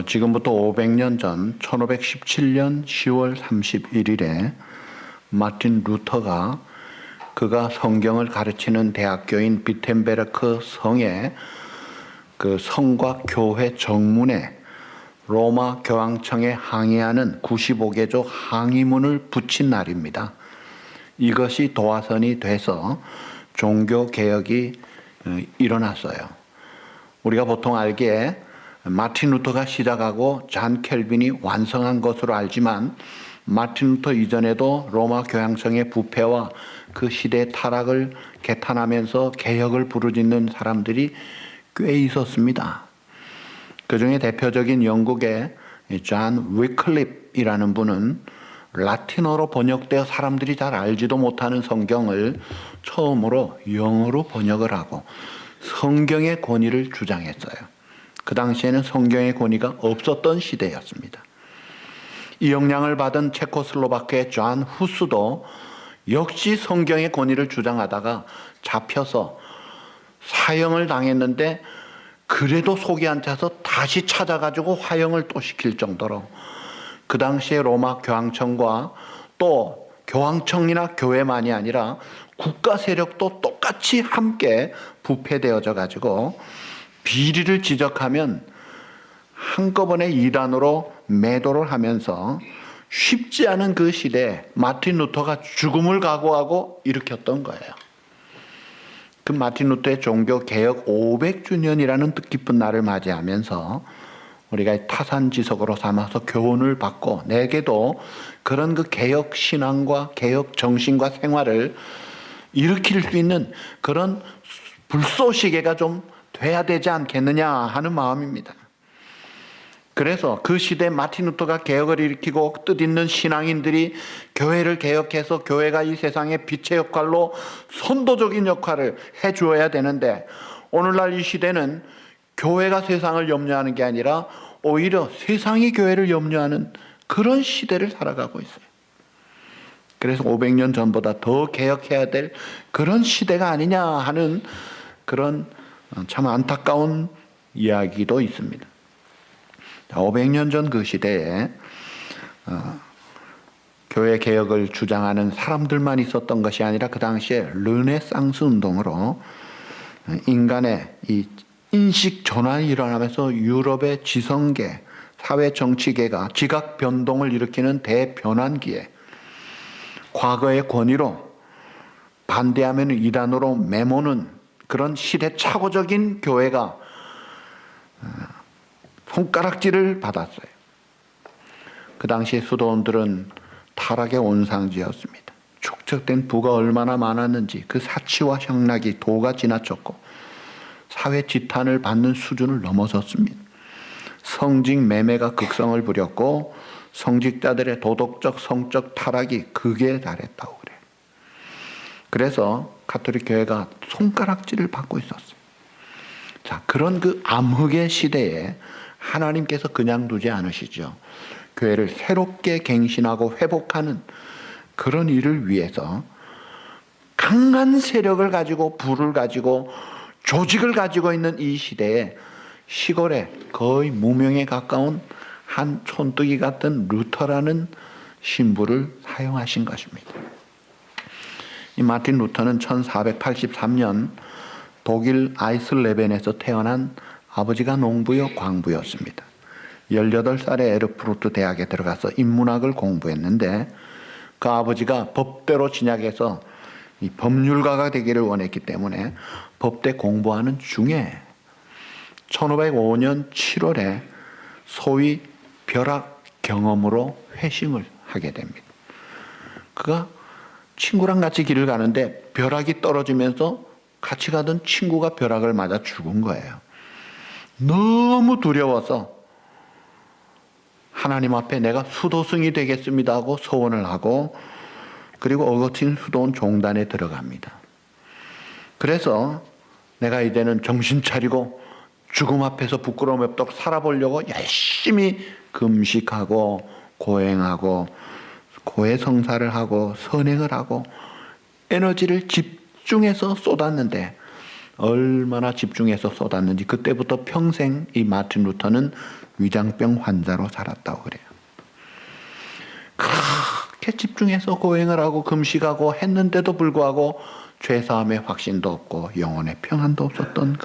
지금부터 500년 전 1517년 10월 31일에 마틴 루터가 그가 성경을 가르치는 대학교인 비텐베르크 성에 그 성과 교회 정문에 로마 교황청에 항의하는 95개조 항의문을 붙인 날입니다. 이것이 도화선이 돼서 종교 개혁이 일어났어요. 우리가 보통 알기에 마틴 루터가 시작하고 잔 켈빈이 완성한 것으로 알지만 마틴 루터 이전에도 로마 교황청의 부패와 그 시대의 타락을 개탄하면서 개혁을 부르짖는 사람들이 꽤 있었습니다. 그 중에 대표적인 영국의 존 위클립이라는 분은 라틴어로 번역되어 사람들이 잘 알지도 못하는 성경을 처음으로 영어로 번역을 하고 성경의 권위를 주장했어요. 그 당시에는 성경의 권위가 없었던 시대였습니다. 이 영향을 받은 체코슬로바크의 존 후스도 역시 성경의 권위를 주장하다가 잡혀서 사형을 당했는데 그래도 속이 안 차서 다시 찾아가지고 화형을 또 시킬 정도로 그 당시에 로마 교황청과 또 교황청이나 교회만이 아니라 국가 세력도 똑같이 함께 부패되어져 가지고 비리를 지적하면 한꺼번에 이단으로 매도를 하면서 쉽지 않은 그 시대에 마틴 루터가 죽음을 각오하고 일으켰던 거예요. 그 마틴 루터의 종교 개혁 500주년이라는 뜻깊은 날을 맞이하면서 우리가 타산지석으로 삼아서 교훈을 받고 내게도 그런 그 개혁 신앙과 개혁 정신과 생활을 일으킬 수 있는 그런 불쏘시개가 좀 돼야 되지 않겠느냐 하는 마음입니다. 그래서 그 시대 마틴 루터가 개혁을 일으키고 뜻있는 신앙인들이 교회를 개혁해서 교회가 이 세상의 빛의 역할로 선도적인 역할을 해주어야 되는데 오늘날 이 시대는 교회가 세상을 염려하는 게 아니라 오히려 세상이 교회를 염려하는 그런 시대를 살아가고 있어요. 그래서 500년 전보다 더 개혁해야 될 그런 시대가 아니냐 하는 그런 참 안타까운 이야기도 있습니다. 500년 전 그 시대에 교회 개혁을 주장하는 사람들만 있었던 것이 아니라 그 당시에 르네상스 운동으로 인간의 이 인식 전환이 일어나면서 유럽의 지성계, 사회 정치계가 지각 변동을 일으키는 대변환기에 과거의 권위로 반대하면 이단으로 매모는 그런 시대착오적인 교회가 손가락질을 받았어요. 그 당시 수도원들은 타락의 온상지였습니다. 축적된 부가 얼마나 많았는지 그 사치와 향락이 도가 지나쳤고 사회 지탄을 받는 수준을 넘어섰습니다. 성직 매매가 극성을 부렸고 성직자들의 도덕적 성적 타락이 극에 달했다고 그래요. 그래서 가톨릭 교회가 손가락질을 받고 있었어요. 자, 그런 그 암흑의 시대에 하나님께서 그냥 두지 않으시죠. 교회를 새롭게 갱신하고 회복하는 그런 일을 위해서 강한 세력을 가지고 부를 가지고 조직을 가지고 있는 이 시대에 시골에 거의 무명에 가까운 한 촌뜨기 같은 루터라는 신부를 사용하신 것입니다. 이 마틴 루터는 1483년 독일 아이슬레벤에서 태어난 아버지가 농부요 광부였습니다. 18살에 에르푸르트 대학에 들어가서 인문학을 공부했는데 그 아버지가 법대로 진학해서 이 법률가가 되기를 원했기 때문에 법대 공부하는 중에 1505년 7월에 소위 벼락 경험으로 회심을 하게 됩니다. 그가 친구랑 같이 길을 가는데 벼락이 떨어지면서 같이 가던 친구가 벼락을 맞아 죽은 거예요. 너무 두려워서 하나님 앞에 내가 수도승이 되겠습니다 하고 소원을 하고 그리고 어거틴 수도원 종단에 들어갑니다. 그래서 내가 이제는 정신 차리고 죽음 앞에서 부끄러움 없도록 살아보려고 열심히 금식하고 고행하고 고해성사를 하고 선행을 하고 에너지를 집중해서 쏟았는데 얼마나 집중해서 쏟았는지 그때부터 평생 이 마틴 루터는 위장병 환자로 살았다고 그래요. 그렇게 집중해서 고행을 하고 금식하고 했는데도 불구하고 죄사함의 확신도 없고 영혼의 평안도 없었던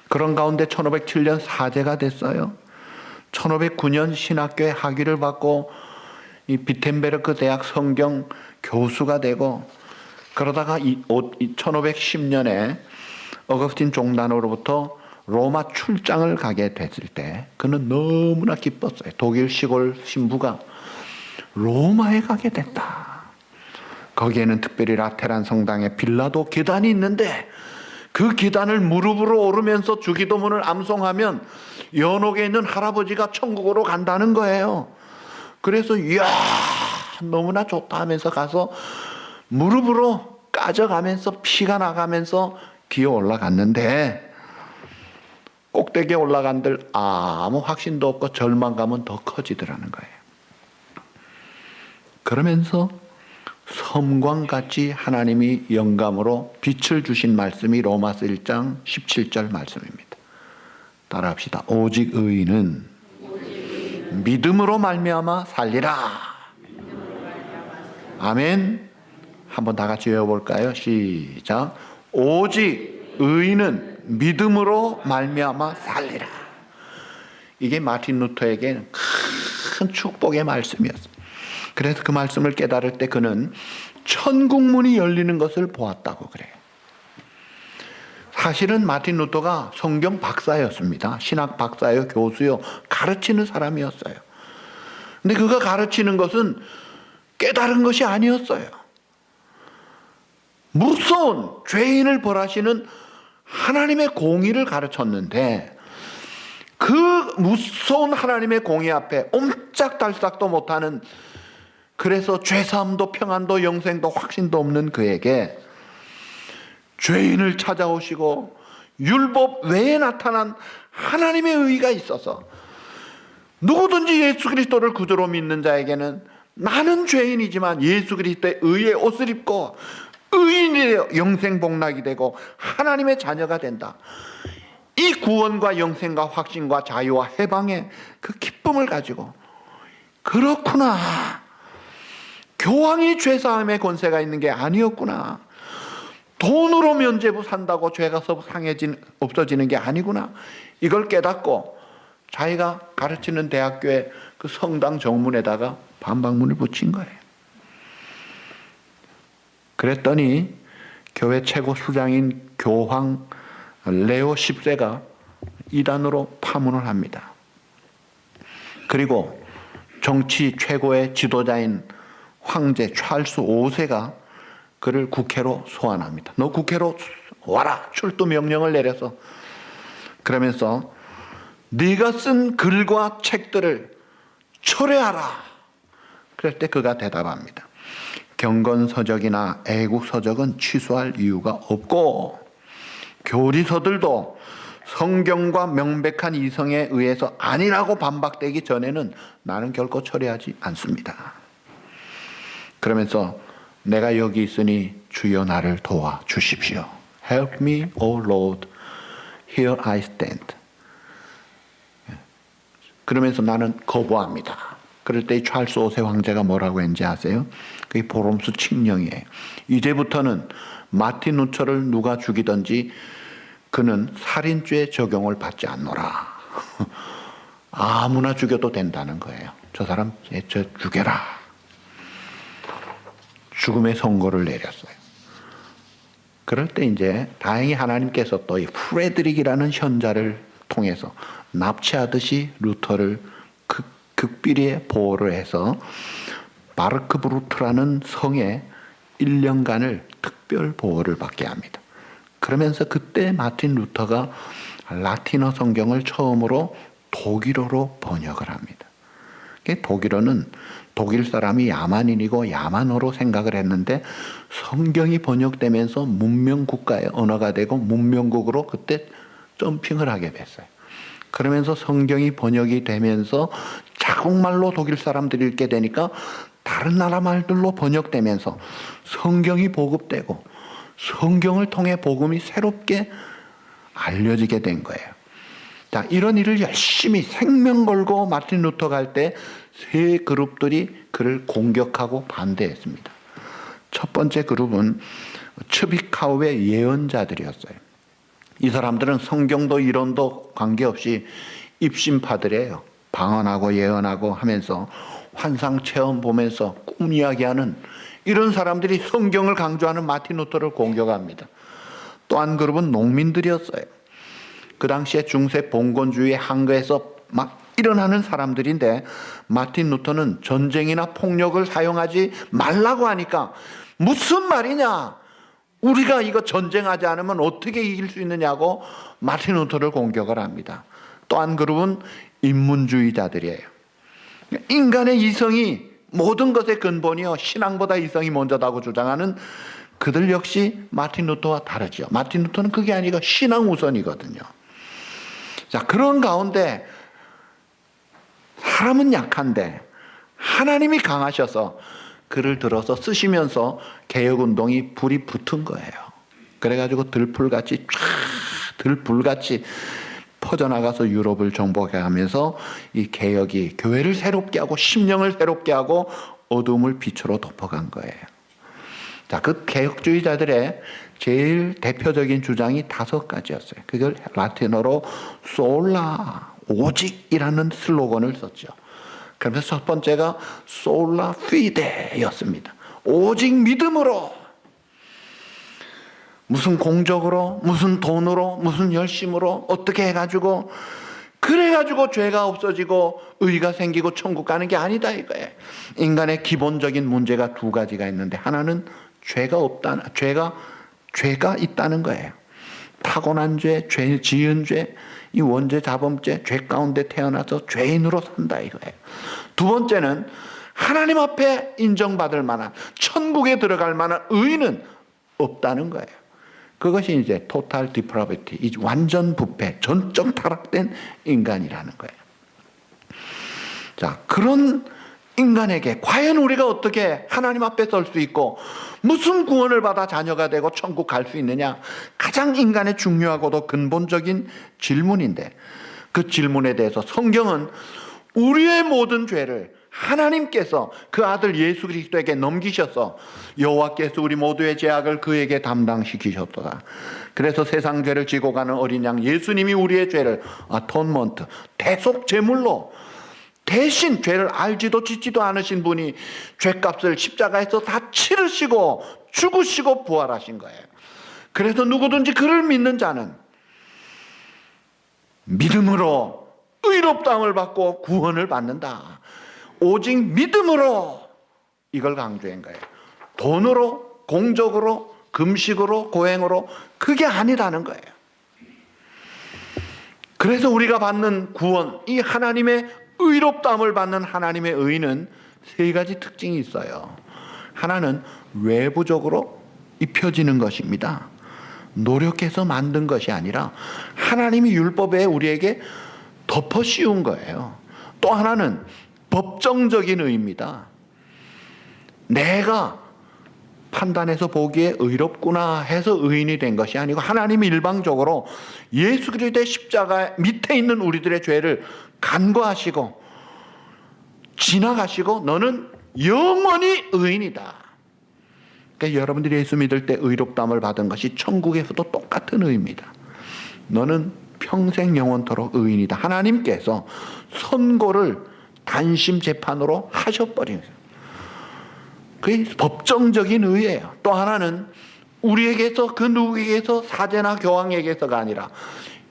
그런 가운데 1507년 사제가 됐어요. 1509년 신학교에 학위를 받고 이 비텐베르크 대학 성경 교수가 되고, 그러다가 1510년에 어거스틴 종단으로부터 로마 출장을 가게 됐을 때 그는 너무나 기뻤어요. 독일 시골 신부가 로마에 가게 됐다. 거기에는 특별히 라테란 성당에 빌라도 계단이 있는데 그 계단을 무릎으로 오르면서 주기도문을 암송하면 연옥에 있는 할아버지가 천국으로 간다는 거예요. 그래서 이야 너무나 좋다 하면서 가서 무릎으로 까져가면서 피가 나가면서 기어 올라갔는데, 꼭대기에 올라간들 아무 확신도 없고 절망감은 더 커지더라는 거예요. 그러면서 섬광같이 하나님이 영감으로 빛을 주신 말씀이 로마서 1장 17절 말씀입니다. 따라합시다. 오직 의인은 믿음으로 말미암아 살리라. 아멘. 한번 다 같이 외워볼까요? 시작. 오직 의인은 믿음으로 말미암아 살리라. 이게 마틴 루터에게 큰 축복의 말씀이었어요. 그래서 그 말씀을 깨달을 때 그는 천국문이 열리는 것을 보았다고 그래요. 사실은 마틴 루터가 성경 박사였습니다. 신학 박사요, 교수요, 가르치는 사람이었어요. 근데 그가 가르치는 것은 깨달은 것이 아니었어요. 무서운 죄인을 벌하시는 하나님의 공의를 가르쳤는데, 그 무서운 하나님의 공의 앞에 옴짝달싹도 못하는, 그래서 죄사함도 평안도 영생도 확신도 없는 그에게 죄인을 찾아오시고 율법 외에 나타난 하나님의 의가 있어서 누구든지 예수 그리스도를 구주로 믿는 자에게는 나는 죄인이지만 예수 그리스도의 의의 옷을 입고 의인이 되어 영생 복락이 되고 하나님의 자녀가 된다. 이 구원과 영생과 확신과 자유와 해방의 그 기쁨을 가지고, 그렇구나, 교황이 죄사함의 권세가 있는 게 아니었구나, 돈으로 면죄부 산다고 죄가 없어지는 게 아니구나, 이걸 깨닫고 자기가 가르치는 대학교의 그 성당 정문에다가 반박문을 붙인 거예요. 그랬더니 교회 최고 수장인 교황 레오 10세가 이단으로 파문을 합니다. 그리고 정치 최고의 지도자인 황제 찰스 5세가 그를 국회로 소환합니다. 너 국회로 와라, 출두 명령을 내려서. 그러면서 네가 쓴 글과 책들을 철회하라. 그럴 때 그가 대답합니다. 경건서적이나 애국서적은 취소할 이유가 없고, 교리서들도 성경과 명백한 이성에 의해서 아니라고 반박되기 전에는 나는 결코 철회하지 않습니다. 그러면서 내가 여기 있으니 주여 나를 도와 주십시오. Help me, O Lord, here I stand. 그러면서 나는 거부합니다. 그럴 때 찰스 5세 황제가 뭐라고 했는지 아세요? 그게 보롬수 칙령이에요. 이제부터는 마틴 루터를 누가 죽이든지 그는 살인죄 적용을 받지 않노라. 아무나 죽여도 된다는 거예요. 저 사람 저 죽여라. 죽음의 선고를 내렸어요. 그럴 때 이제 다행히 하나님께서 또 이 프레드릭이라는 현자를 통해서 납치하듯이 루터를 극비리에 보호를 해서 바르크브루트라는 성에 1년간을 특별 보호를 받게 합니다. 그러면서 그때 마틴 루터가 라틴어 성경을 처음으로 독일어로 번역을 합니다. 독일어는 독일 사람이 야만인이고 야만어로 생각을 했는데 성경이 번역되면서 문명국가의 언어가 되고 문명국으로 그때 점핑을 하게 됐어요. 그러면서 성경이 번역이 되면서 자국말로 독일 사람들이 읽게 되니까 다른 나라 말들로 번역되면서 성경이 보급되고 성경을 통해 복음이 새롭게 알려지게 된 거예요. 자, 이런 일을 열심히 생명 걸고 마틴 루터가 할 때 세 그룹들이 그를 공격하고 반대했습니다. 첫 번째 그룹은 츠비카우의 예언자들이었어요. 이 사람들은 성경도 이론도 관계없이 입신파들이에요. 방언하고 예언하고 하면서 환상 체험 보면서 꿈 이야기하는 이런 사람들이 성경을 강조하는 마틴 루터를 공격합니다. 또 한 그룹은 농민들이었어요. 그 당시에 중세 봉건주의 한거에서 막 일어나는 사람들인데 마틴 루터는 전쟁이나 폭력을 사용하지 말라고 하니까 무슨 말이냐, 우리가 이거 전쟁하지 않으면 어떻게 이길 수 있느냐고 마틴 루터를 공격을 합니다. 또 한 그룹은 인문주의자들이에요. 인간의 이성이 모든 것의 근본이요, 신앙보다 이성이 먼저다고 주장하는 그들 역시 마틴 루터와 다르죠. 마틴 루터는 그게 아니고 신앙 우선이거든요. 자, 그런 가운데 사람은 약한데 하나님이 강하셔서 그를 들어서 쓰시면서 개혁운동이 불이 붙은 거예요. 그래가지고 들불같이 퍼져나가서 유럽을 정복해가면서 이 개혁이 교회를 새롭게 하고 심령을 새롭게 하고 어둠을 빛으로 덮어간 거예요. 자, 그 개혁주의자들의 제일 대표적인 주장이 5가지였어요. 그걸 라틴어로 솔라, 오직이라는 슬로건을 썼죠. 그러면서 첫 번째가 솔라 피데였습니다. 오직 믿음으로, 무슨 공적으로, 무슨 돈으로, 무슨 열심으로 어떻게 해가지고 그래가지고 죄가 없어지고 의가 생기고 천국 가는 게 아니다 이거예요. 인간의 기본적인 문제가 2가지가 있는데 하나는 죄가 있다는 거예요. 타고난 죄, 죄 지은 죄, 이 원죄 자범죄, 죄 가운데 태어나서 죄인으로 산다 이거예요. 2번째는 하나님 앞에 인정받을 만한, 천국에 들어갈 만한 의는 없다는 거예요. 그것이 이제 토탈 디프라비티, 완전 부패, 전적 타락된 인간이라는 거예요. 자, 그런 인간에게 과연 우리가 어떻게 하나님 앞에 설 수 있고 무슨 구원을 받아 자녀가 되고 천국 갈 수 있느냐, 가장 인간의 중요하고도 근본적인 질문인데, 그 질문에 대해서 성경은 우리의 모든 죄를 하나님께서 그 아들 예수 그리스도에게 넘기셔서 여호와께서 우리 모두의 죄악을 그에게 담당시키셨도다. 그래서 세상 죄를 지고 가는 어린 양 예수님이 우리의 죄를 아톤먼트, 대속 제물로 대신 죄를 알지도 짓지도 않으신 분이 죄값을 십자가에서 다 치르시고 죽으시고 부활하신 거예요. 그래서 누구든지 그를 믿는 자는 믿음으로 의롭다함을 받고 구원을 받는다. 오직 믿음으로, 이걸 강조한 거예요. 돈으로, 공적으로, 금식으로, 고행으로 그게 아니라는 거예요. 그래서 우리가 받는 구원, 이 하나님의 의롭다함을 받는 하나님의 의는 3가지 특징이 있어요. 하나는 외부적으로 입혀지는 것입니다. 노력해서 만든 것이 아니라 하나님이 율법에 우리에게 덮어 씌운 거예요. 또 하나는 법정적인 의입니다. 내가 판단해서 보기에 의롭구나 해서 의인이 된 것이 아니고 하나님이 일방적으로 예수 그리스도의 십자가 밑에 있는 우리들의 죄를 간과하시고 지나가시고 너는 영원히 의인이다. 그러니까 여러분들이 예수 믿을 때 의롭다함을 받은 것이 천국에서도 똑같은 의입니다. 너는 평생 영원토록 의인이다. 하나님께서 선고를 단심 재판으로 하셔버린 거예요. 그게 법정적인 의예요. 또 하나는 우리에게서, 그 누구에게서, 사제나 교황에게서가 아니라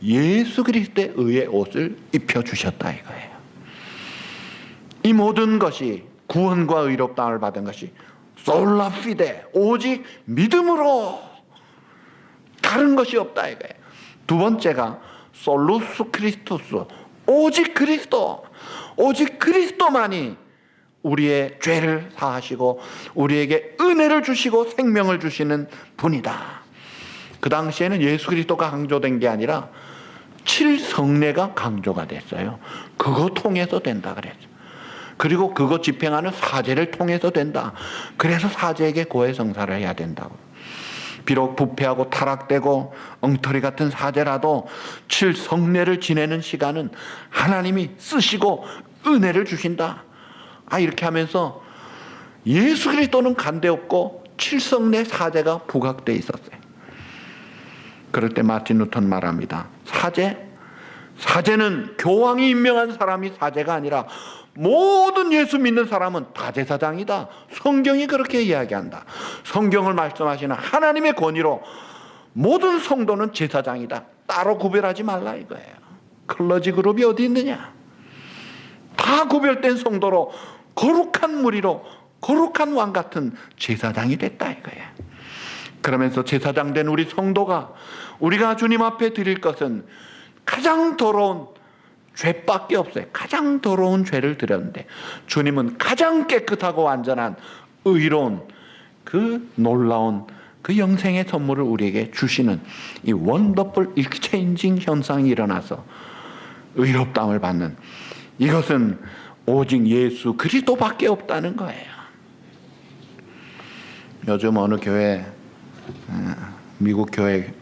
예수 그리스도의 의의 옷을 입혀주셨다 이거예요. 이 모든 것이, 구원과 의롭다함을 받은 것이 솔라 피데, 오직 믿음으로, 다른 것이 없다 이거예요. 2번째가 솔루스 크리스토스, 오직 그리스도, 오직 그리스도만이 우리의 죄를 사하시고 우리에게 은혜를 주시고 생명을 주시는 분이다. 그 당시에는 예수 그리스도가 강조된 게 아니라 7성례가 강조가 됐어요. 그거 통해서 된다 그랬어요. 그리고 그거 집행하는 사제를 통해서 된다. 그래서 사제에게 고해성사를 해야 된다고. 비록 부패하고 타락되고 엉터리 같은 사제라도 7성례를 지내는 시간은 하나님이 쓰시고 은혜를 주신다. 이렇게 하면서 예수 그리스도는 간대없고 7성례 사제가 부각되어 있었어요. 그럴 때 마틴 루터는 말합니다. 사제는 교황이 임명한 사람이 사제가 아니라 모든 예수 믿는 사람은 다 제사장이다. 성경이 그렇게 이야기한다. 성경을 말씀하시는 하나님의 권위로 모든 성도는 제사장이다. 따로 구별하지 말라 이거예요. 클러지 그룹이 어디 있느냐. 다 구별된 성도로 거룩한 무리로 거룩한 왕 같은 제사장이 됐다 이거예요. 그러면서 제사장 된 우리 성도가 우리가 주님 앞에 드릴 것은 가장 더러운 죄밖에 없어요. 가장 더러운 죄를 드렸는데 주님은 가장 깨끗하고 완전한 의로운 그 놀라운 그 영생의 선물을 우리에게 주시는 이 원더풀 익스체인징 현상이 일어나서 의롭다함을 받는 이것은 오직 예수 그리스도밖에 없다는 거예요. 요즘 어느 교회 미국 교회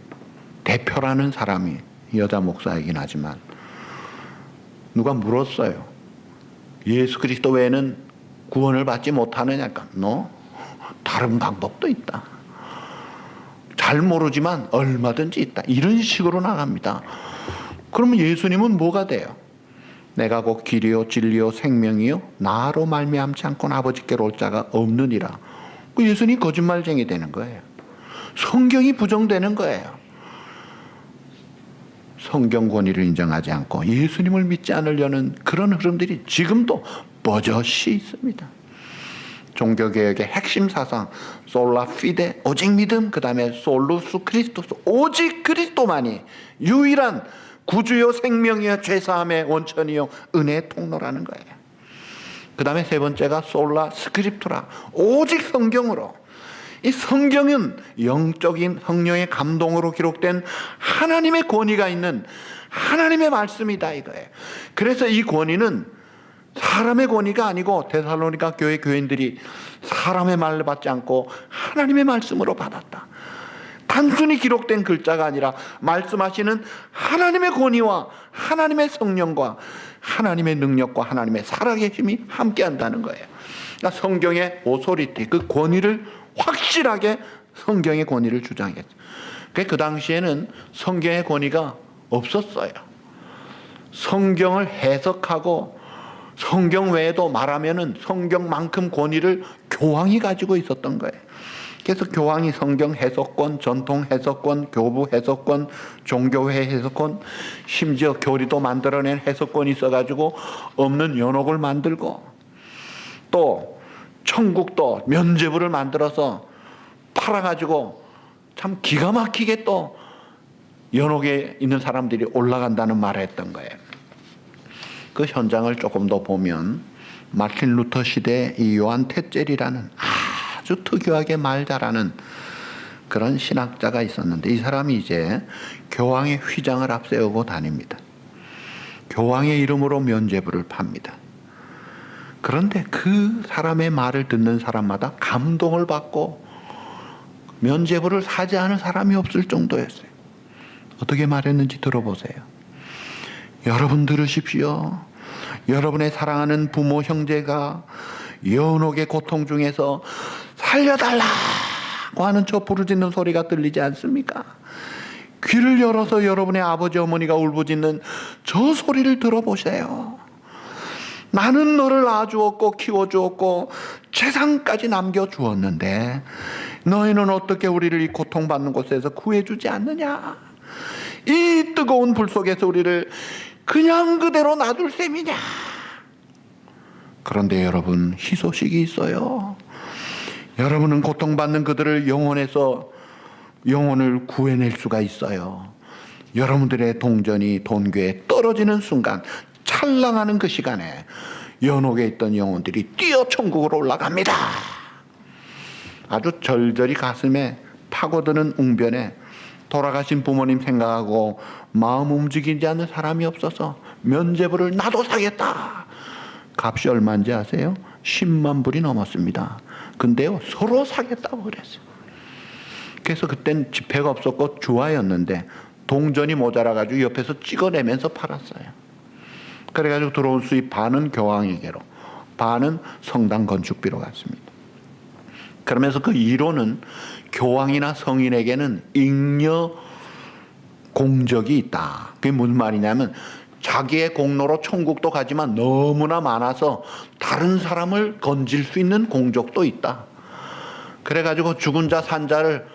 대표라는 사람이 여자 목사이긴 하지만 누가 물었어요. 예수 그리스도 외에는 구원을 받지 못하느냐니까. 다른 방법도 있다. 잘 모르지만 얼마든지 있다. 이런 식으로 나갑니다. 그러면 예수님은 뭐가 돼요? 내가 곧 길이요 진리요 생명이요 나로 말미암지 않고는 아버지께로 올 자가 없느니라. 예수님 거짓말쟁이 되는 거예요. 성경이 부정되는 거예요. 성경 권위를 인정하지 않고 예수님을 믿지 않으려는 그런 흐름들이 지금도 버젓이 있습니다. 종교개혁의 핵심 사상 솔라 피데 오직 믿음, 그 다음에 솔루스 크리스토스 오직 그리스도만이 유일한 구주요 생명이요 죄사함의 원천이요 은혜의 통로라는 거예요. 그 다음에 세 번째가 솔라 스크립투라 오직 성경으로. 이 성경은 영적인 성령의 감동으로 기록된 하나님의 권위가 있는 하나님의 말씀이다 이거예요. 그래서 이 권위는 사람의 권위가 아니고 데살로니가 교회 교인들이 사람의 말을 받지 않고 하나님의 말씀으로 받았다. 단순히 기록된 글자가 아니라 말씀하시는 하나님의 권위와 하나님의 성령과 하나님의 능력과 하나님의 살아계심이 함께한다는 거예요. 그러니까 성경의 오소리티 그 권위를 확실하게 성경의 권위를 주장했어요. 그 당시에는 성경의 권위가 없었어요. 성경을 해석하고 성경 외에도 말하면은 성경만큼 권위를 교황이 가지고 있었던 거예요. 그래서 교황이 성경 해석권, 전통 해석권, 교부 해석권, 종교회 해석권, 심지어 교리도 만들어낸 해석권이 있어가지고 없는 연옥을 만들고 또 천국도 면죄부를 만들어서 팔아가지고 참 기가 막히게 또 연옥에 있는 사람들이 올라간다는 말을 했던 거예요. 그 현장을 조금 더 보면 마틴 루터 시대 이 요한 테젤이라는 아주 특이하게 말 잘하는 그런 신학자가 있었는데 이 사람이 이제 교황의 휘장을 앞세우고 다닙니다. 교황의 이름으로 면죄부를 팝니다. 그런데 그 사람의 말을 듣는 사람마다 감동을 받고 면죄부를 사지 않은 사람이 없을 정도였어요. 어떻게 말했는지 들어보세요. 여러분 들으십시오. 여러분의 사랑하는 부모 형제가 연옥의 고통 중에서 살려달라고 하는 저 부르짖는 소리가 들리지 않습니까? 귀를 열어서 여러분의 아버지 어머니가 울부짖는 저 소리를 들어보세요. 나는 너를 낳아주었고 키워주었고 재산까지 남겨주었는데 너희는 어떻게 우리를 이 고통받는 곳에서 구해주지 않느냐? 이 뜨거운 불 속에서 우리를 그냥 그대로 놔둘 셈이냐? 그런데 여러분 희소식이 있어요. 여러분은 고통받는 그들을 영혼을 구해낼 수가 있어요. 여러분들의 동전이 돈궤에 떨어지는 순간 찰랑하는 그 시간에 연옥에 있던 영혼들이 뛰어 천국으로 올라갑니다. 아주 절절히 가슴에 파고드는 웅변에 돌아가신 부모님 생각하고 마음 움직이지 않는 사람이 없어서 면죄부를 나도 사겠다. 값이 얼마인지 아세요? 10만 불이 넘었습니다. 근데요 서로 사겠다고 그랬어요. 그래서 그땐 지폐가 없었고 주화였는데 동전이 모자라가지고 옆에서 찍어내면서 팔았어요. 그래가지고 들어온 수입 반은 교황에게로, 반은 성당 건축비로 갔습니다. 그러면서 그 이론은 교황이나 성인에게는 잉여 공적이 있다. 그게 무슨 말이냐면 자기의 공로로 천국도 가지만 너무나 많아서 다른 사람을 건질 수 있는 공적도 있다. 그래가지고 죽은 자 산자를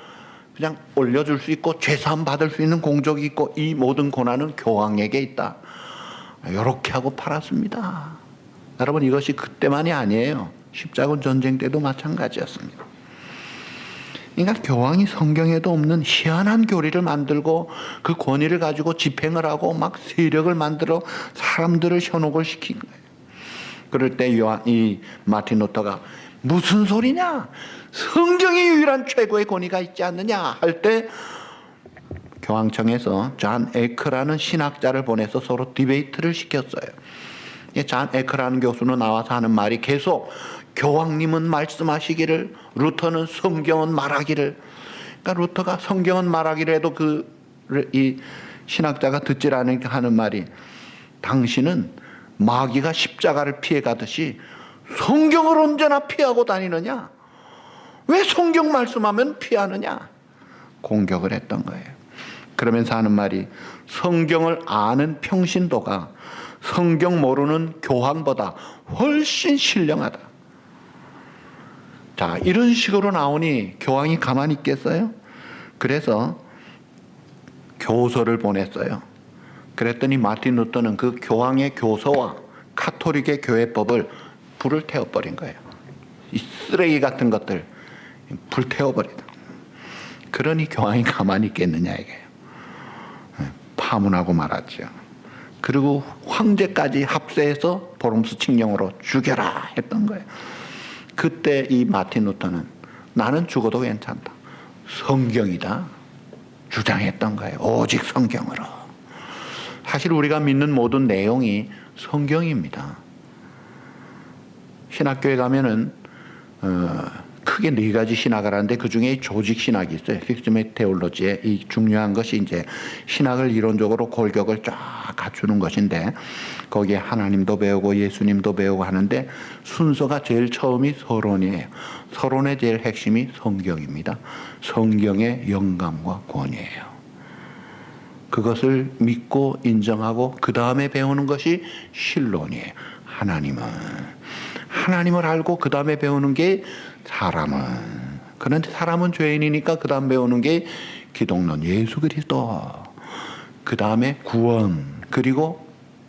그냥 올려줄 수 있고 죄사함 받을 수 있는 공적이 있고 이 모든 고난은 교황에게 있다. 이렇게 하고 팔았습니다. 여러분, 이것이 그때만이 아니에요. 십자군 전쟁 때도 마찬가지였습니다. 그러니까 교황이 성경에도 없는 희한한 교리를 만들고 그 권위를 가지고 집행을 하고 막 세력을 만들어 사람들을 현혹을 시킨 거예요. 그럴 때 이 마틴 루터가 무슨 소리냐? 성경이 유일한 최고의 권위가 있지 않느냐? 할 때 교황청에서 존 에크라는 신학자를 보내서 서로 디베이트를 시켰어요. 존 에크라는 교수는 나와서 하는 말이 계속 교황님은 말씀하시기를, 루터는 성경은 말하기를. 그러니까 루터가 성경은 말하기를 해도 이 신학자가 듣질 않으니까 하는 말이, 당신은 마귀가 십자가를 피해가듯이 성경을 언제나 피하고 다니느냐? 왜 성경 말씀하면 피하느냐? 공격을 했던 거예요. 그러면서 하는 말이, 성경을 아는 평신도가 성경 모르는 교황보다 훨씬 신령하다. 자, 이런 식으로 나오니 교황이 가만히 있겠어요? 그래서 교서를 보냈어요. 그랬더니 마틴 루터는 그 교황의 교서와 카톨릭의 교회법을 불을 태워버린 거예요. 이 쓰레기 같은 것들 불태워버리다. 그러니 교황이 가만히 있겠느냐 이게요. 파문하고 말았죠. 그리고 황제까지 합세해서 보름스 칙령으로 죽여라 했던 거예요. 그때 이 마틴 루터는 나는 죽어도 괜찮다, 성경이다 주장했던 거예요. 오직 성경으로. 사실 우리가 믿는 모든 내용이 성경입니다. 신학교에 가면은 크게 네 가지 신학을 하는데 그 중에 조직 신학이 있어요. 시스템의 테올로지에 이 중요한 것이 이제 신학을 이론적으로 골격을 쫙 갖추는 것인데, 거기에 하나님도 배우고 예수님도 배우고 하는데 순서가 제일 처음이 서론이에요. 서론의 제일 핵심이 성경입니다. 성경의 영감과 권위예요. 그것을 믿고 인정하고 그 다음에 배우는 것이 신론이에요. 하나님을 알고 그 다음에 배우는 게 사람은. 그런데 사람은 죄인이니까 그 다음 배우는 게 기독론, 예수 그리스도. 그 다음에 구원, 그리고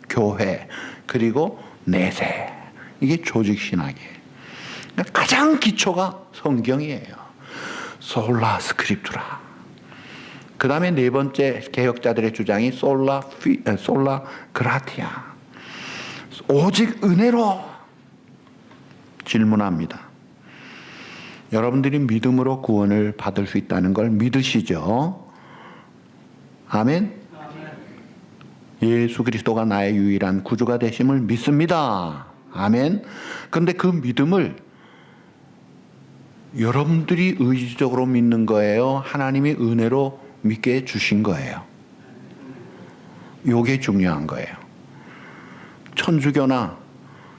교회, 그리고 내세. 이게 조직 신학이에요. 그러니까 가장 기초가 성경이에요. 솔라 스크립투라. 그 다음에 네 번째 개혁자들의 주장이 솔라 그라티아. 오직 은혜로. 질문합니다. 여러분들이 믿음으로 구원을 받을 수 있다는 걸 믿으시죠? 아멘? 예수 그리스도가 나의 유일한 구주가 되심을 믿습니다. 아멘? 그런데 그 믿음을 여러분들이 의지적으로 믿는 거예요? 하나님이 은혜로 믿게 주신 거예요? 이게 중요한 거예요. 천주교나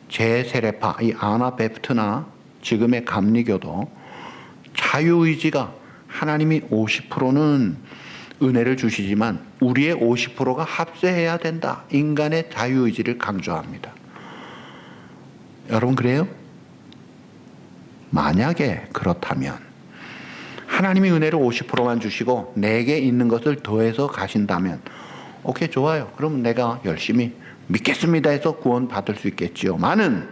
제세례파, 이 아나베프트나 지금의 감리교도 자유의지가, 하나님이 50%는 은혜를 주시지만 우리의 50%가 합세해야 된다. 인간의 자유의지를 강조합니다. 여러분 그래요? 만약에 그렇다면 하나님이 은혜를 50%만 주시고 내게 있는 것을 더해서 가신다면 오케이, 좋아요. 그럼 내가 열심히 믿겠습니다 해서 구원 받을 수 있겠지요. 많은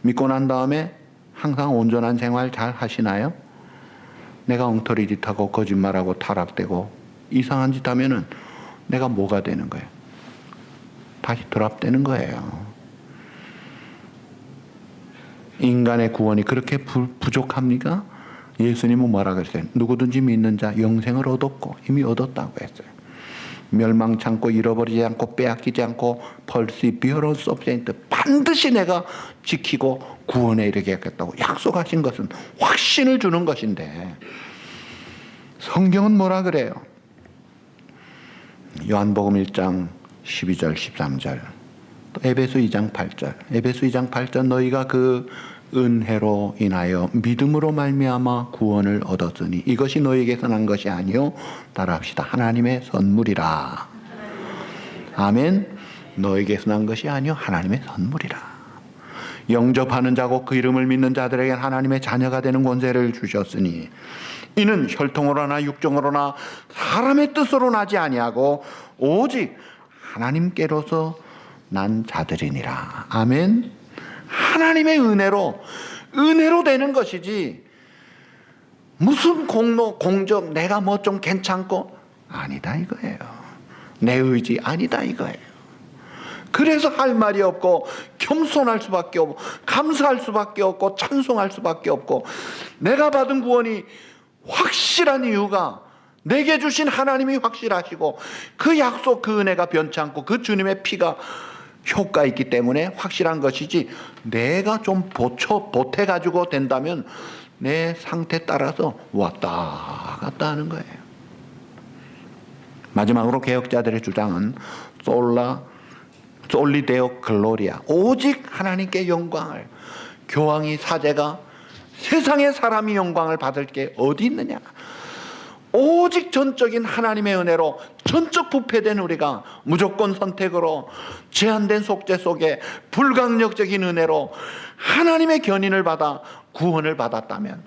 믿고 난 다음에 항상 온전한 생활 잘 하시나요? 내가 엉터리 짓하고 거짓말하고 타락되고 이상한 짓 하면은 내가 뭐가 되는 거예요? 다시 드랍되는 거예요. 인간의 구원이 그렇게 부족합니까? 예수님은 뭐라 그랬어요? 누구든지 믿는 자 영생을 얻었고, 이미 얻었다고 했어요. 멸망 참고 잃어버리지 않고 빼앗기지 않고 perseverance of saints, 반드시 내가 지키고 구원에 이르게 하겠다고 약속하신 것은 확신을 주는 것인데, 성경은 뭐라 그래요? 요한복음 1장 12절 13절, 또 에베소 2장 8절. 에베소 2장 8절, 너희가 그 은혜로 인하여 믿음으로 말미암아 구원을 얻었으니 이것이 너희에게서 난 것이 아니요, 따라합시다, 하나님의 선물이라. 아멘. 너희에게서 난 것이 아니요, 하나님의 선물이라. 영접하는 자고 그 이름을 믿는 자들에겐 하나님의 자녀가 되는 권세를 주셨으니 이는 혈통으로나 육정으로나 사람의 뜻으로 나지 아니하고 오직 하나님께로서 난 자들이니라. 아멘. 하나님의 은혜로 되는 것이지 무슨 공로, 공적, 내가 뭐 좀 괜찮고 아니다 이거예요. 내 의지 아니다 이거예요. 그래서 할 말이 없고 겸손할 수밖에 없고 감사할 수밖에 없고 찬송할 수밖에 없고, 내가 받은 구원이 확실한 이유가 내게 주신 하나님이 확실하시고 그 약속, 그 은혜가 변치 않고 그 주님의 피가 효과 있기 때문에 확실한 것이지, 내가 좀 보태가지고 된다면 내 상태 따라서 왔다 갔다 하는 거예요. 마지막으로 개혁자들의 주장은 솔리데오 글로리아, 오직 하나님께 영광을. 교황이, 사제가, 세상의 사람이 영광을 받을 게 어디 있느냐. 오직 전적인 하나님의 은혜로 전적 부패된 우리가 무조건 선택으로 제한된 속죄 속에 불강력적인 은혜로 하나님의 견인을 받아 구원을 받았다면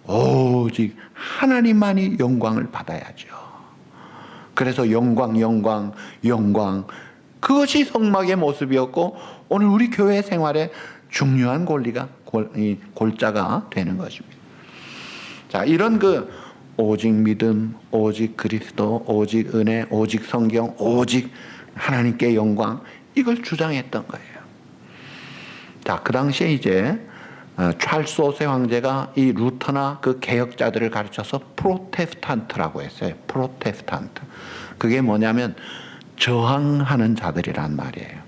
오직 하나님만이 영광을 받아야죠. 그래서 영광, 그것이 성막의 모습이었고 오늘 우리 교회 생활의 중요한 골자가 되는 것입니다. 자, 이런 오직 믿음, 오직 그리스도, 오직 은혜, 오직 성경, 오직 하나님께 영광, 이걸 주장했던 거예요. 자, 그 당시에 이제 찰스 5세 황제가 이 루터나 그 개혁자들을 가르쳐서 프로테스탄트라고 했어요. 프로테스탄트. 그게 뭐냐면 저항하는 자들이란 말이에요.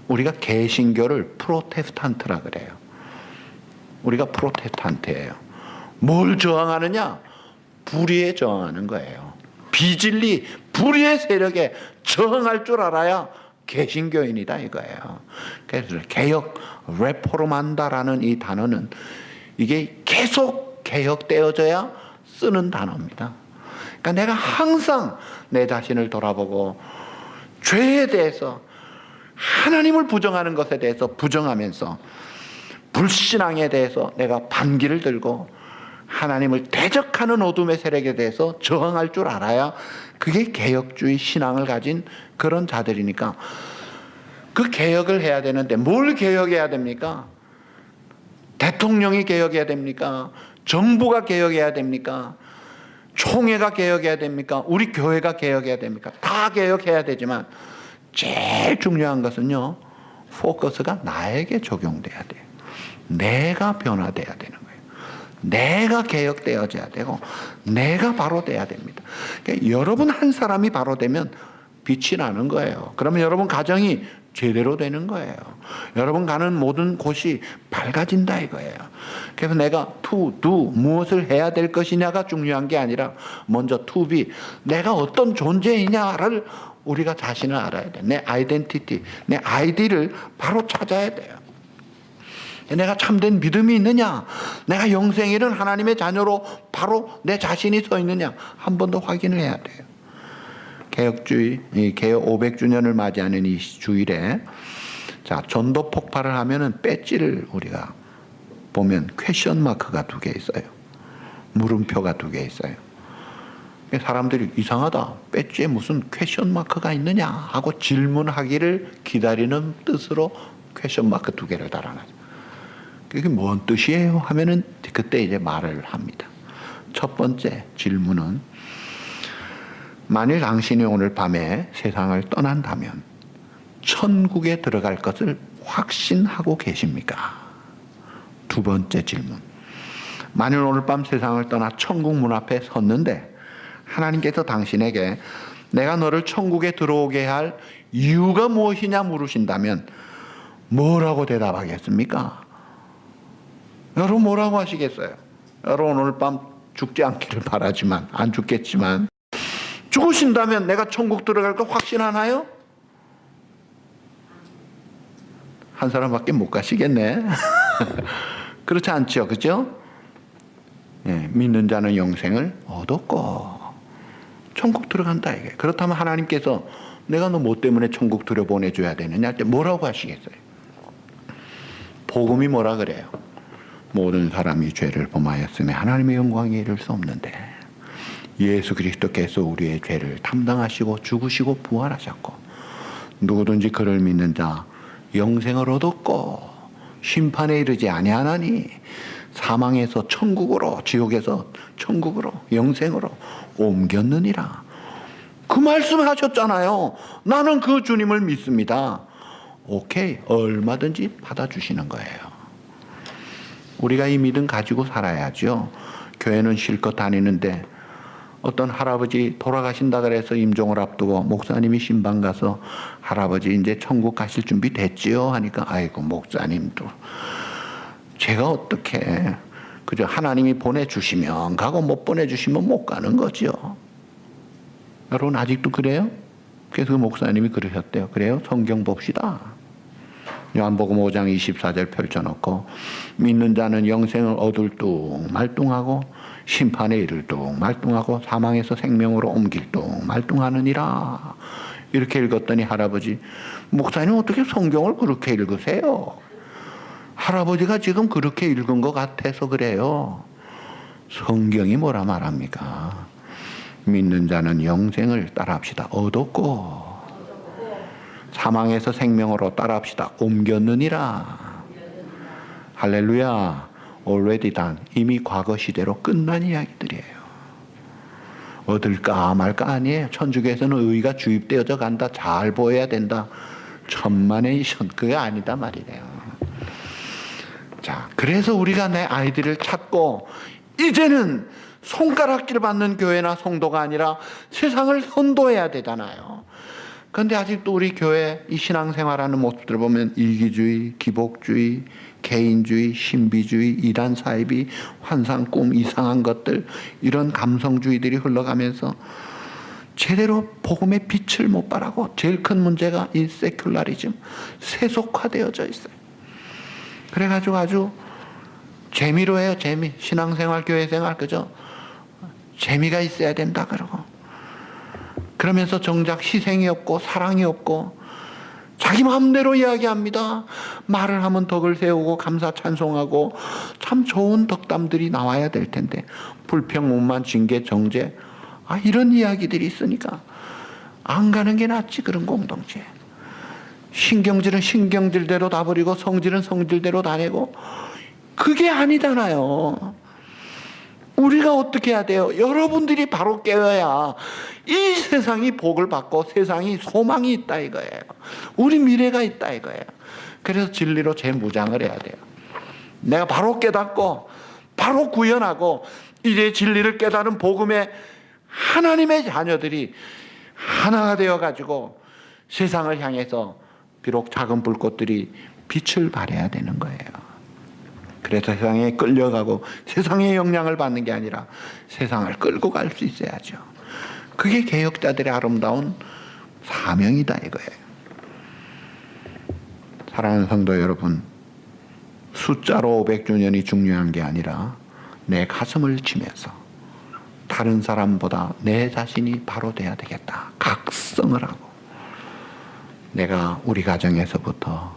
우리가 개신교를 프로테스탄트라 그래요. 우리가 프로테스탄트예요. 뭘 저항하느냐? 불의에 저항하는 거예요. 비진리, 불의의 세력에 저항할 줄 알아야 개신교인이다 이거예요. 그래서 개혁, 레포르만다라는 이 단어는 이게 계속 개혁되어져야 쓰는 단어입니다. 그러니까 내가 항상 내 자신을 돌아보고 죄에 대해서, 하나님을 부정하는 것에 대해서 부정하면서 불신앙에 대해서 내가 반기를 들고 하나님을 대적하는 어둠의 세력에 대해서 저항할 줄 알아야 그게 개혁주의 신앙을 가진 그런 자들이니까, 그 개혁을 해야 되는데 뭘 개혁해야 됩니까? 대통령이 개혁해야 됩니까? 정부가 개혁해야 됩니까? 총회가 개혁해야 됩니까? 우리 교회가 개혁해야 됩니까? 다 개혁해야 되지만 제일 중요한 것은요, 포커스가 나에게 적용돼야 돼요. 내가 변화돼야 되는 거예요. 내가 개혁되어져야 되고 내가 바로 돼야 됩니다. 그러니까 여러분 한 사람이 바로 되면 빛이 나는 거예요. 그러면 여러분 가정이 제대로 되는 거예요. 여러분 가는 모든 곳이 밝아진다 이거예요. 그래서 내가 do, 무엇을 해야 될 것이냐가 중요한 게 아니라 먼저 to be, 내가 어떤 존재이냐를 우리가 자신을 알아야 돼. 내 아이덴티티, 내 아이디를 바로 찾아야 돼요. 내가 참된 믿음이 있느냐, 내가 영생 잃은 하나님의 자녀로 바로 내 자신이 서 있느냐 한 번 더 확인을 해야 돼요. 개혁주의, 개혁 500주년을 맞이하는 이 주일에, 자, 전도 폭발을 하면은 배지를 우리가 보면 퀘션 마크가 2개 있어요. 물음표가 2개 있어요. 사람들이 이상하다, 배지에 무슨 퀘션 마크가 있느냐 하고 질문하기를 기다리는 뜻으로 퀘션 마크 2개를 달아놨어요. 그게 뭔 뜻이에요? 하면은 그때 이제 말을 합니다. 첫 번째 질문은, 만일 당신이 오늘 밤에 세상을 떠난다면 천국에 들어갈 것을 확신하고 계십니까? 두 번째 질문, 만일 오늘 밤 세상을 떠나 천국 문 앞에 섰는데 하나님께서 당신에게 내가 너를 천국에 들어오게 할 이유가 무엇이냐 물으신다면 뭐라고 대답하겠습니까? 여러분 뭐라고 하시겠어요? 여러분 오늘 밤 죽지 않기를 바라지만, 안 죽겠지만, 죽으신다면 내가 천국 들어갈 거 확신하나요? 한 사람밖에 못 가시겠네. 그렇지 않죠, 그죠? 예, 믿는 자는 영생을 얻었고 천국 들어간다 이게. 그렇다면 하나님께서 내가 너 뭐 때문에 천국 들여보내줘야 되느냐 할 때 뭐라고 하시겠어요? 복음이 뭐라 그래요? 모든 사람이 죄를 범하였으며 하나님의 영광에 이를 수 없는데 예수 그리스도께서 우리의 죄를 담당하시고 죽으시고 부활하셨고 누구든지 그를 믿는 자 영생을 얻었고 심판에 이르지 아니하나니 사망에서 천국으로, 지옥에서 천국으로, 영생으로 옮겼느니라. 그 말씀을 하셨잖아요. 나는 그 주님을 믿습니다. 오케이, 얼마든지 받아주시는 거예요. 우리가 이 믿음 가지고 살아야죠. 교회는 실컷 다니는데 어떤 할아버지 돌아가신다 그래서 임종을 앞두고 목사님이 신방 가서 할아버지 이제 천국 가실 준비 됐지요? 하니까 아이고 목사님도 제가 어떻게 그저 하나님이 보내주시면 가고 못 보내주시면 못 가는 거죠. 여러분 아직도 그래요? 그래서 그 목사님이 그러셨대요. 그래요? 성경 봅시다. 요한복음 5장 24절 펼쳐놓고 믿는 자는 영생을 얻을 둥 말뚱하고 심판에 이를 둥 말뚱하고 사망에서 생명으로 옮길 둥 말뚱하느니라. 이렇게 읽었더니 할아버지 목사님 어떻게 성경을 그렇게 읽으세요? 할아버지가 지금 그렇게 읽은 것 같아서 그래요. 성경이 뭐라 말합니까? 믿는 자는 영생을 따라합시다. 얻었고 사망에서 생명으로 따라합시다. 옮겼느니라. 할렐루야. already done. 이미 과거 시대로 끝난 이야기들이에요. 얻을까 말까 아니에요. 천주교에서는 의가 주입되어져 간다. 잘 보여야 된다. 천만에이션. 그게 아니다 말이래요. 자, 그래서 우리가 내 아이들을 찾고 이제는 손가락질 받는 교회나 성도가 아니라 세상을 선도해야 되잖아요. 그런데 아직도 우리 교회 이 신앙생활하는 모습들을 보면 이기주의, 기복주의, 개인주의, 신비주의, 이단 사이비, 환상, 꿈, 이상한 것들 이런 감성주의들이 흘러가면서 제대로 복음의 빛을 못 발하고 제일 큰 문제가 이 세큘라리즘, 세속화되어져 있어요. 그래가지고 아주 재미로 해요. 재미. 신앙생활, 교회생활 그죠? 재미가 있어야 된다 그러고 그러면서 정작 희생이 없고 사랑이 없고 자기 마음대로 이야기합니다. 말을 하면 덕을 세우고 감사 찬송하고 참 좋은 덕담들이 나와야 될 텐데 불평, 원만, 징계, 정죄 이런 이야기들이 있으니까 안 가는 게 낫지. 그런 공동체. 신경질은 신경질대로 다 버리고 성질은 성질대로 다 내고 그게 아니잖아요. 우리가 어떻게 해야 돼요? 여러분들이 바로 깨어야 이 세상이 복을 받고 세상이 소망이 있다 이거예요. 우리 미래가 있다 이거예요. 그래서 진리로 재무장을 해야 돼요. 내가 바로 깨닫고 바로 구현하고 이제 진리를 깨달은 복음의 하나님의 자녀들이 하나가 되어가지고 세상을 향해서 비록 작은 불꽃들이 빛을 발해야 되는 거예요. 그래서 세상에 끌려가고 세상의 영향을 받는 게 아니라 세상을 끌고 갈 수 있어야죠. 그게 개혁자들의 아름다운 사명이다 이거예요. 사랑하는 성도 여러분, 숫자로 500주년이 중요한 게 아니라 내 가슴을 치면서 다른 사람보다 내 자신이 바로 돼야 되겠다. 각성을 하고 내가 우리 가정에서부터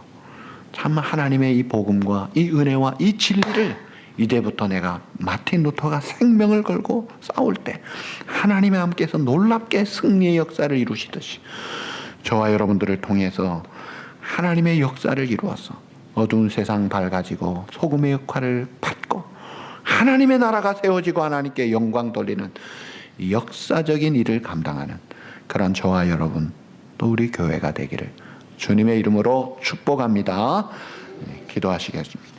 참 하나님의 이 복음과 이 은혜와 이 진리를 이제부터 내가 마틴 루터가 생명을 걸고 싸울 때 하나님의 함께서 놀랍게 승리의 역사를 이루시듯이 저와 여러분들을 통해서 하나님의 역사를 이루어서 어두운 세상 밝아지고 소금의 역할을 받고 하나님의 나라가 세워지고 하나님께 영광 돌리는 역사적인 일을 감당하는 그런 저와 여러분 또 우리 교회가 되기를 주님의 이름으로 축복합니다. 기도하시겠습니다.